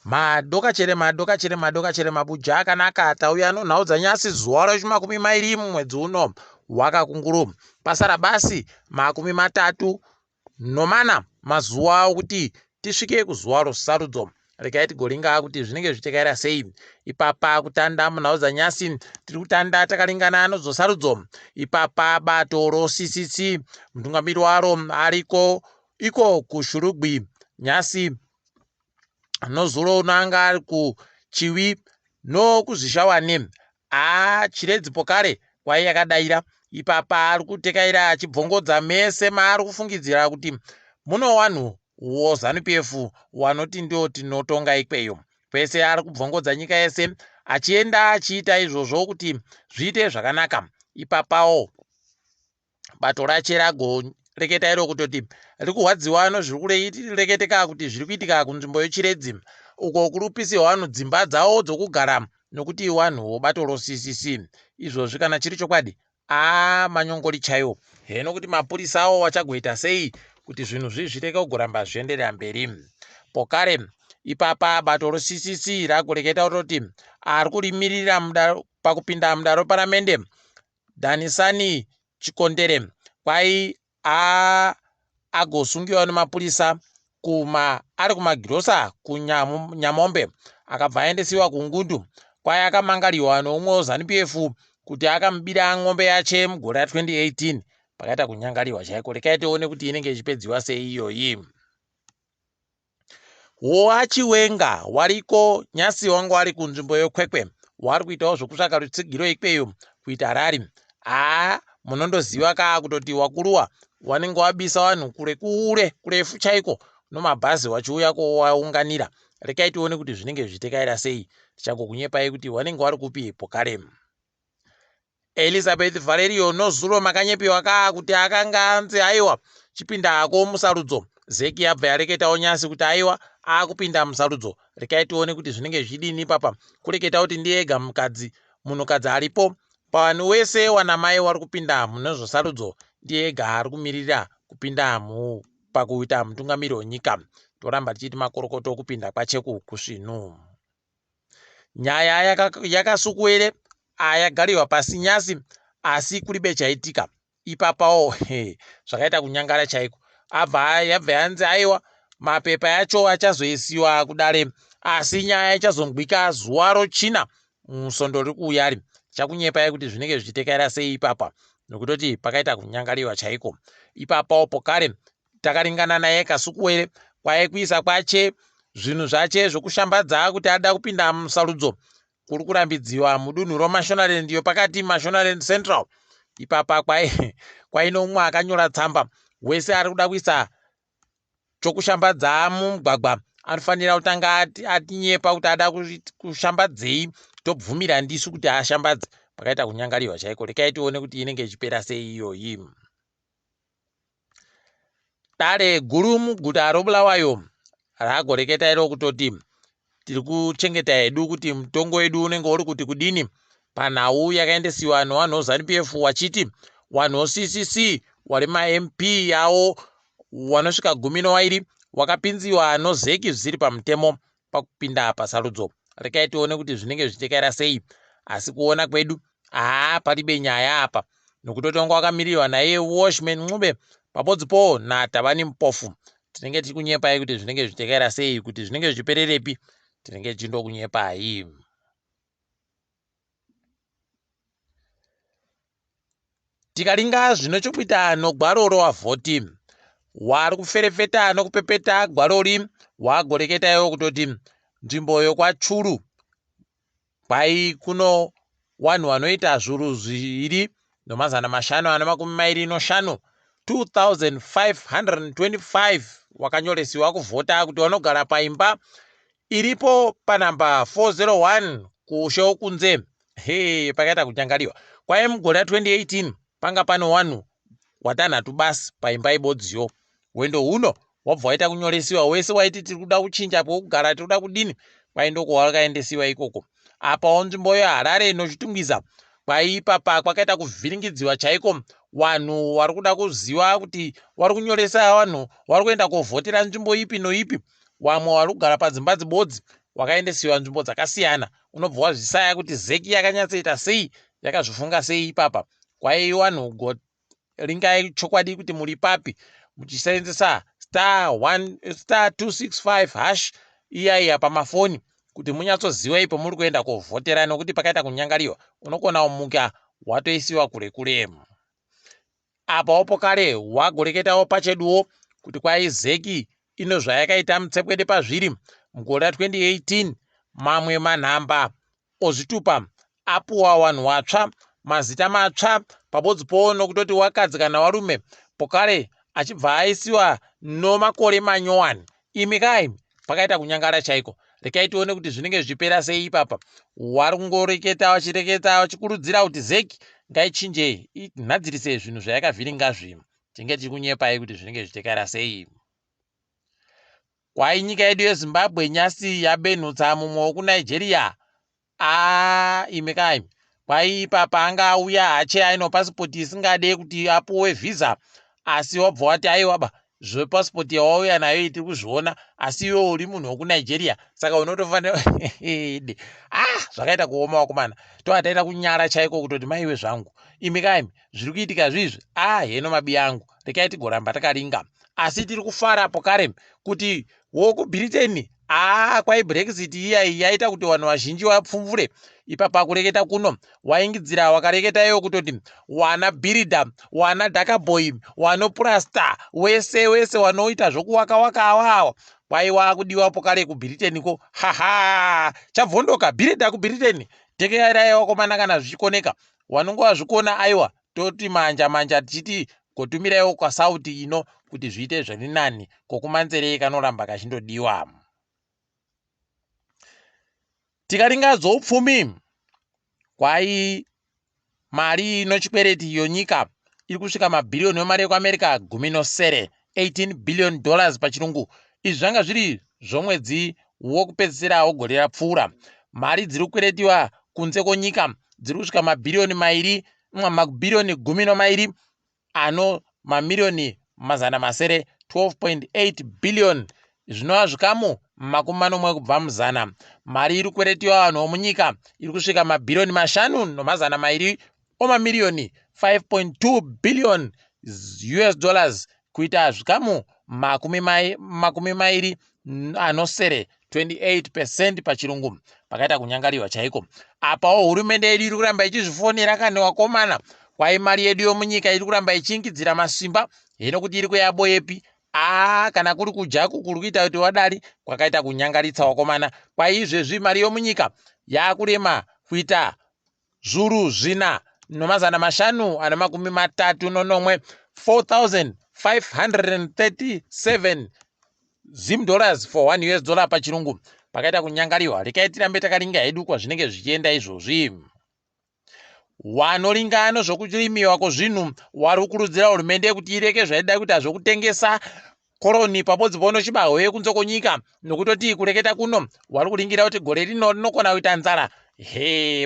madokachere mabuja akanaka atauya nonhau dzanyasi zuva ra20 mwedzi uno waKakunguru. Pasara basi 34 mazuva okuti tisvike kuzuva rosarudzo. Regai tigoringa kuti zvinenge zvichitekaira sei. Ipapa kutanda munhau dzanyasi tiri kutanda takaringana nozosarudzo. Ipapa bato roCCC mutungamiri waro ariko iko kushurugwi nyasi nozuro unanga ari kuchiwi nokuzvishawane chiredzipo kare kwai yakadaira. Ipapa ari kutekaira achibvongodza mese maari kufungidzira kuti muno wanhu woZANU-PF wanoti ndio tinotonga ikweyo. Pese ari kubvongodza nyika yese achienda achiita izvozvo kuti zviite zvakanaka. Ipapawo bato rache ragoreketa iro kutoti riri kurwadziwa nezviri kureketeka kuti zviri kuitika kunzvimbo yechiredzi uko kurupisi wanhu dzimba dzawo dzokugara nokuti wanhu wobato roCCC. Izvozvi kana chiri chokwadi manyongori chayo. Heno kuti mapurisa awo wachagoita sei kuti zvinhu zvireke kugoramba zvienderera mberi. Pokare ipapa bato roCCC ragoreketa kuti ari kurimirira pakupinda mudare reparamende Danisani Chikondere kwai agosungiwa nemapurisa ari kumagirosa kuNyamombe akabva aendesiwa kungundu kwai akamangariwa noumwe weZANU-PF kuti akamubira ng'ombe yache mugore ra2018 pakaita kunyangariwa chaiko. Rekai tione kuti inenge ichipedziwa sei iyoyi. Wachiwenga wariko nyasi wangu ari kunzvimbo yekwekwe wari kuitawo zvokutsvaka rutsigiro ikweyo kuita rari. Munondoziva kutoti wakuruwa wanenge wabisa wanhu kurefu chaiko nomabhazi wachiuya kowaunganira. Rekai tione kuti zvinenge zvichitekaira sei. Tichagokunyepai kuti wanenge wari kupi pokare. Elizabeth Valerio nozuro makanyepiwa kuti akanga anzi aiwa chipinda ako musarudzo. Zeki yabva yareketawo nyasi kuti aiwa akupinda musarudzo. Rekai tione kuti zvinenge zvidini papa. Kureketa kuti ndiega munhukadzi aripo pavanhu wese wanamai wari kupinda munezvosarudzo ndiega ari kumirira kupinda pakuita mutungamiri wenyika. Toramba tichiti makorokoto kupinda kwacheku kusvinu. Nyaya yaKasukuwere yagariwa pasi nyasi asi kuribe chaitika. Ipapawo zvakaita kunyangara chaiko. Yabva yanzi aiwa mapepa yacho achazoisiwa kudare asi Nyaya ichazongwika zuva rochina musondo riri kuuyari. Chakunyepai kuti zvinenge zvichitekaira sei ipapa nokutoti pakaita kunyangariwa chaiko. Ipapawo pokare takaringana naye yaKasukuwere kwai kuisa kwache zvinhu zvache zvokushambadza kuti ada kupinda musarudzo kuri kurambidziwa mudunhu roMashonaland iyo pakati Mashonaland Central. Ipapa kwai nomwe akanyora tsamba wese ari kuda kuisa chokushambadza mumugwagwa anofanira kutanga atinyepa kuti ada kushambadzei tobvumira ndisu kuti ashambadze. Pakaita kunyangariwa chaiko. Rekai tione kuti inenge ichipera sei iyoyi. Dare guru muguta roBulawayo ragoreketa iro kutoti tiri kuchengeta hedu kuti mutongo wedu unenge uri kuti kudini panhau yakaendesiwa nevanhu veZANU-PF wachiti vanhu veCCC vari maMP yawo vanosvika 12 wakapinziwa nozeki zvisiri pamutemo pakupinda pasarudzo. Rekai tione kuti zvinenge zvichitekaira sei. Asi kuona kwedu paribe nyaya apa nokutoti wanga wakamirirwa naye Washman Ncube papodzipo naTavani Mupofu. Tinenge tiri kunyepai kuti zvinenge zvichitekaira sei, kuti zvinenge zvichipererepi tinenge tichindokunyepai. Tikaringa zvino chokuita nogwaro roavhoti wari kuferefeta nokupepeta gwarori wagoreketa iwo kutoti nzvimbo yokwachuru kwai kuno wanhu vanoita zviuru 2,525 2,525 wakanyoresiwa kuvhota kuti vanogara paimba iripo panhamba 401 kushe wokunze. Pakaita kunyangariwa kwai mugore ra2018 panga pano wanhu watanhatu basi paimba ibodziyo. Wendo huno wabva waita kunyoresiwa wese waiti tiri kuda kuchinja pokugara tiri kuda kudini kwai ndoko wakaendesiwa ikoko. Apawo nzvimbo yeHarare nochitungwiza kwai ipapa kwakaita kuvhiringidziwa chaiko. Wanhu vari kuda kuziva kuti vari kunyoresa wanhu vari kuenda kovhotera nzvimbo ipi noipi. Vamwe vari kugara padzimba dzibodzi, wakaendesiwa nzvimbo dzakasiyana, unobva wazvisaya kuti zeki yakanyatsoita sei, yakazvifunga sei ipapa. Kwai wanhu ringai chokwadi kuti muri papi muchisenzesa *265# iya pamafoni kuti munyatsoziva ipo muri kuenda kovhotera, nokuti pakaita kunyangariwa unokona umuka watoisiwa kure kure. Apawo pokare wagoreketawo Pacheduwo kuti kwai zeki ino zvayakaita mutsepwede pazviri mugore 2018 mamwe manhamba ozvitupa apuwa wanhu watsva, mazita matsva pabodzi nokutoti wakadzi kana warume pokare achibva aisiwa nomakore manyowani. Imi kai pakaita kunyangara chaiko. Rekai tione kuti zvinenge zvipera sei ipapa. Wari kungoreketa wachikurudzira kuti zeki ngaichinje inadzirise zvinhu zvayakavhiringa zvino. Tinge tikunyepai kuti zvinenge zvitekara sei. Kwai nyika yedu yeZimbabwe nyasi yabenhutsa mumwe kuNigeria. Imi kai kwai ipapa anga auya hache aino pasipoti isingade kuti apuwe visa, asi wabva wati aiwaba zvepasipoti yawauya nayo tiri kuzviona, asi iwe uri munhu wekuNigeria, saka unotofanira zvakaita kuoma wakomana. Toataita kunyara chaiko kutoti maiwe zvangu. Imi kai zviri kuitika zvizvi. Heno mabi angu, rekai tigoramba takaringa. Asi tiri kufara pokare kuti wokuBritain kwai Brexit iyayi yaita kuti vanhu vazhinji vapfumvure. Ipapa kureketa kuno waingidzira wakareketa iyo kutoti wana birida, wana dakaboy, wano plasta, wese wanoita zvokuwaka awawa kwai wakudiwa pokare kuBritain ko. Chabvondoka birida kuBritain. Tekerai wakomana kana zvichikoneka. Wanongova zvikona aiwa toti manja tichiti gotumirawo kwaSauti ino kuti zviite zviri nani, kokumanzere kanoramba kachindodiwa. Tikaringa dzoupfumi, kwai mari inochikwereti yonyika iri kusvika mabhirioni emari ekuAmerica 17, $18 billion pachirungu. Izvi zvanga zviri zvomwedzi wokupedzisira wogore rapfuura. Mari dziri kukweretiwa kunze konyika dziri kusvika mabhirioni 12 ano mamirioni mazana masere 12.8 billion. Zvinova zvikamu 40 kubva muzana. Mari iri kukweretiwa vanhu vomunyika iri kusvika mabhirioni 5.2 omamirioni 5.2 billion US dollars, kuita zvikamu 20 anosere 28% pachirungu. Pakaita kunyangariwa chaiko. Apawo hurumende yedu iri kuramba ichizvifonera kane wakomana. Kwai mari yedu yomunyika iri kuramba ichingidzira masimba. Hino kuti iri kuyaboyepi. Kana kuri kujaku kuri kuita kuti wadari kwakaita kunyangaritsa wakomana. Kwai izvezvi mari yomunyika yakurema kuita zviuru 4,537 $4,537 Zim dollars for $1 pachirungu. Pakaita kunyangariwa. Rekai tirambe takaringa hedu kwazvinenge zvichienda izvozvi. Wanoringano zvokurimiwa kwezvinhu wari kukurudzira hurumende kuti ireke zvaida kuita zvokutengesa koroni pabodzi chibahoye kunze konyika, nokutoti kureketa kuno wari kuringira kuti gore rino rinokona kuita nzara.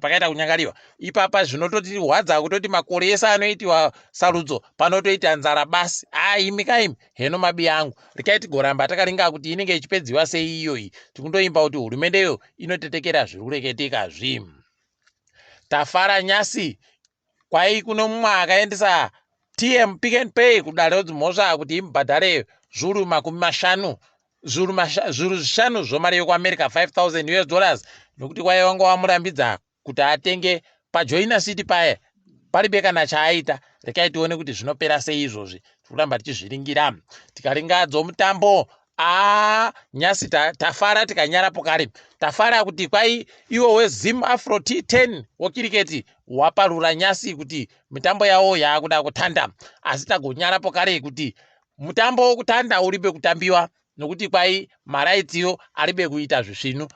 Pakaita kunyangariwa. Ipapa zvinototi hwadza kutoti makore ese anoitiwa sarudzo panotoita nzara basi. Imi kai heno mabi angu, rekai tigoramba takaringa kuti inenge ichipedziwa sei iyoyi. Tikundoimba kuti hurumendeyo inotetekera zviri kureketeka zvii. Tafara nyasi. Kwai kuno mumwe akaendesa TM Pick and Pay kudare dzimhosva kuti imubhadhare zviuru 50, zviuru 5 zvomari yekuAmerica $5,000 US dollars, nokuti kwai wanga wamurambidza kuti atenge paJoina City paye paribe kana chaaita. Rekai tione kuti zvinopera sei izvozvi. Tikuramba tichizviringira. Tikaringa dzomutambo, nyasi tafara tikanyara pokare. Tafara kuti kwai iwo weZim Afro T10 wokiriketi waparura nyasi kuti mitambo yawo yakuda kutanda. Asi tagonyara pokare kuti mutambo wokutanda uribe kutambiwa, nokuti kwai maraitsiyo aribe kuita zvisvinu.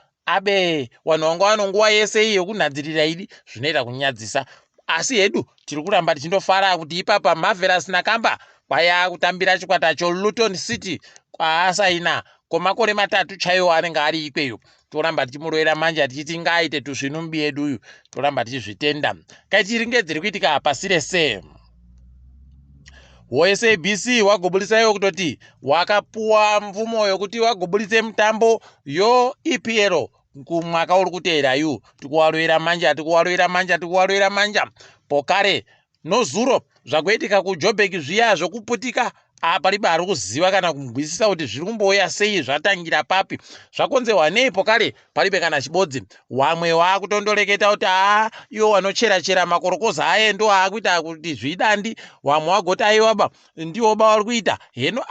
Wanhu wanga wano nguva yese iyo kunhadzirira idi zvinoita kunyadzisa. Asi hedu tiri kuramba tichindofara kuti ipapa Marvelous Nakamba kwaya kutambira chikwata choLutton City kwaasaina komakore 3 chaiwo anenge ari ikweyo. Toramba tichimuroera manja tichiti ngaaite tuzvinu mubi yedu uyu. Toramba tichizvitenda. Kaitiringe dziri kuitika pasi rese. WSABC wagobudisaiwo kutoti wakapuwa mvumo yokuti wagobudise mitambo yo EPL kumwaka uri kuteera iyu tikuwalwira manja pokare nozuro zvakuitika kuJoburg zviya zvokuputika palibe ari kuziva kana kunzwisisa kuti zviri kumbouya sei, zvatangira papi, zvakonzerwa nei pokare, palibe kana chibodzi. Wamwe wakutondoreketa kuti iwo wanochera makorokoza aye ndo akuita kuti zvidandi, wamwe wagoti aiwaba ndiwo vari kuita heno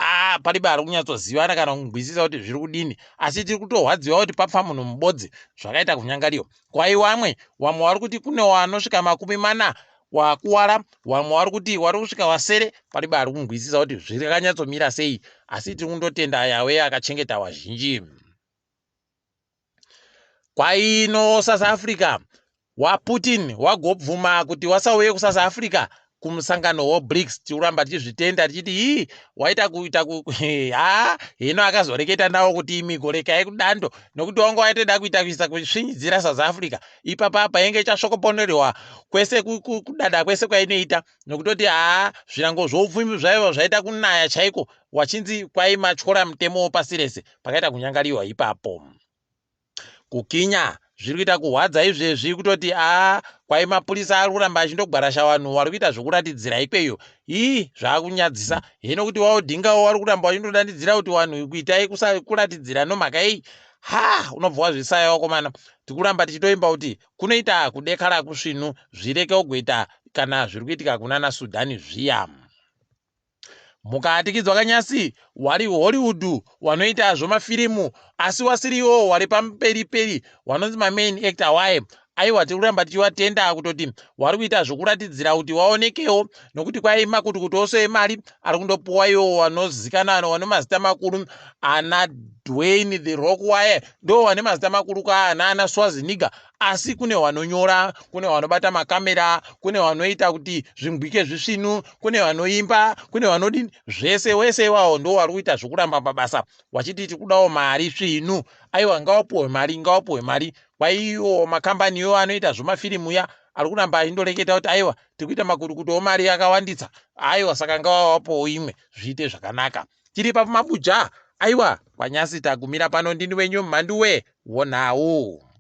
palibe ari kunyatsozivana kana kunzwisisa kuti zviri kudini, asi tiri kutorwadziwa kuti papfa munhu mubodzi, zvakaita kunyangariwa. Kwai wamwe vari kuti kune wanosvika 40 wakuwara, wamwe vari kuti wari kusvika wasere, palibe ari kunzwisisa kuti zviri kanyatsomira sei, asi tiri kundotenda yawe akachengeta wazhinji. Kwaino South Africa, waPutin wagobvuma kuti wasauye kuSouth Africa kumusangano weBRICS. Tikuramba tichizvitenda tichiti waita kuita hino akazoreketa nawo kuti migorekai kudando, nokuti wanga waitoda kuisa kusvinyidzira South Africa, ipapa painge ichasvokoponerwa kwese kudada kwese kwainoita, nokutoti zvirango zvoupfumi zvaiva zvaita kunaya chaiko, wachinzi kwai matyora mutemo pasi rese, pakaita kunyangariwa ipapo. Kukinya zviri kuita kuhwadza izvezvi kutoti kwai mapurisa ari kuramba achindogwarasha vanhu vari kuita zvokuratidzira ikweyo. Zvakunyadzisa heno kuti waudhingawo vari kuramba vachindodanidzira kuti vanhu kuitai kuratidzira nomhaka iyi. Unobva wazvisaya wakomana. Tikuramba tichitoimba kuti kunoita kudekara kusvinu zvireke kugoita kana zviri kuitika kunana Sudhani zviya. Mukatikidzwa kanyasi wari Hollywood wanoita zvomafirimu asi wasiriwo wari pamberi wanonzi main actor waye. Aiwa tikuramba tichiwatenda kutoti wari kuita zvokuratidzira kuti waonekewo, nokuti kwai makutukuti ose emari ari kundopuwa iwo wanozikana vane mazita makuru ana Dwayne the Rock waye, ndo vane mazita makuru ana Schwarzenegger, asi kune vanonyora, kune vanobata makamera, kune vanoita kuti zvingwike zvisvinu, kune vanoimba, kune vanodini, zvese wese iwawo ndo vari kuita zvokuramba mabasa wachiti tikudawo mari svinu. Aiwa ngawapuwe mari. Kwaiwo makambani iwo anoita zvomafirimu ya ari kuramba achindoreketa kuti aiwa tikuita makurukuto omari yakawanditsa, aiwa saka ngawawapowo imwe zviite zvakanaka. Tiri paMabuja, aiwa kwanyasi tagumira pano. Ndini wenyu Mhanduwe WeNhau.